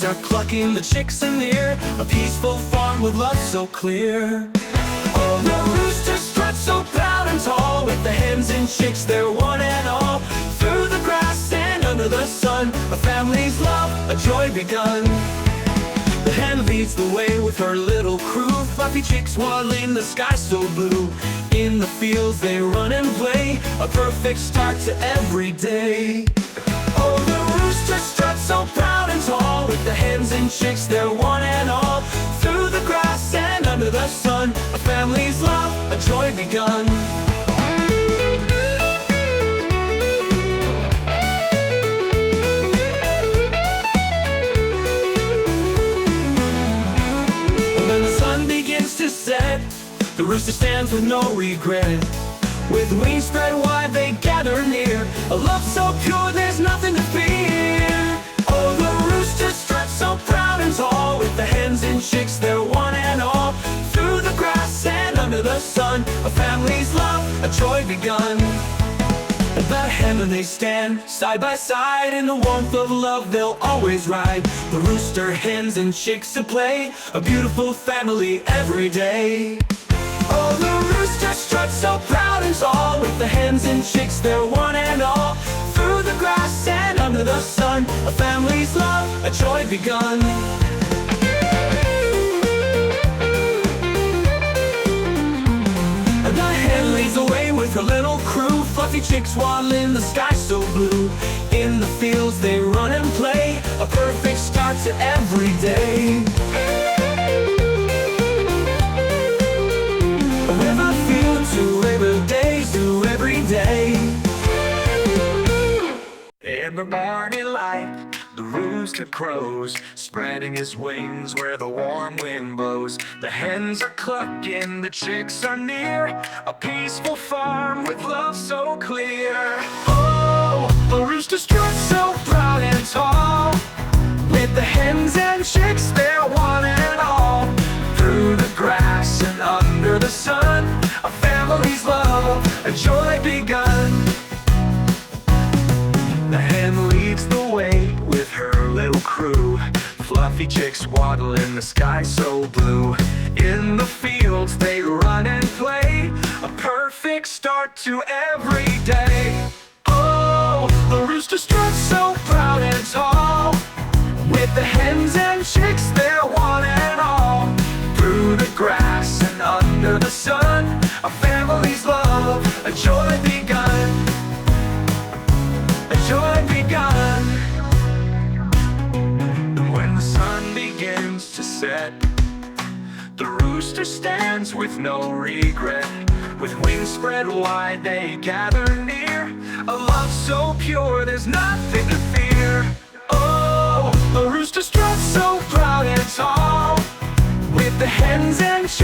birds are clucking, the chicks are near, a peaceful farm with love so clear. Oh, the rooster struts so proud and tall, with the hens and chicks there one and all. Through the grass and under the sun, a family's love, a joy begun. The hen leads the way with her little crew, fluffy chicks waddling, the sky so blue. In the fields they run and play, a perfect start to every day. Oh, the rooster struts so proud and tall, with the hens and chicks there one and all. Through the grass and under the sun, a family's love, a joy begun. When the sun begins to set, the rooster stands with no regret. With wings spread wide they gather near, a love so pure there's nothing to fear. Oh, the rooster struts so proud and tall, with the hens and chicks there one and all. Through the grass and under the sun, a family's love, a joy begun. The hen and they stand side by side, in the warmth of love they'll always ride. The rooster, hens and chicks to play, a beautiful family every day. Oh, the rooster struts so proud and tall, with the hens and chicks there one and all. Through the grass and under the sun, a family's love, a joy begun. And the hen leads the way with her little crew, fluffy chicks waddling, the sky so blue. In the fields they run and play, a perfect start to every day. To Labor Day, to every day. In the morning light, the rooster crows, spreading his wings where the warm wind blows. The hens are clucking, the chicks are near, a peaceful farm with love so clear. Oh, the rooster struts so proud and tall, with the hens and chicks there one and all. Through the grass and under the sun, a family's love, a joy begun. The hen leads the way with her little crew, fluffy chicks waddle in the sky so blue. In the fields they run and play, a perfect start to every day. Oh, the rooster struts so proud and tall, with the hens and chicks there one and all. Through the grass and under the sun, a family's love, a joy begun, a joy begun. And when the sun begins to set, the rooster stands with no regret. With wings spread wide they gather near, a love so pure there's nothing to fear. Oh, the rooster struts so proud and tall, with the hens and chicks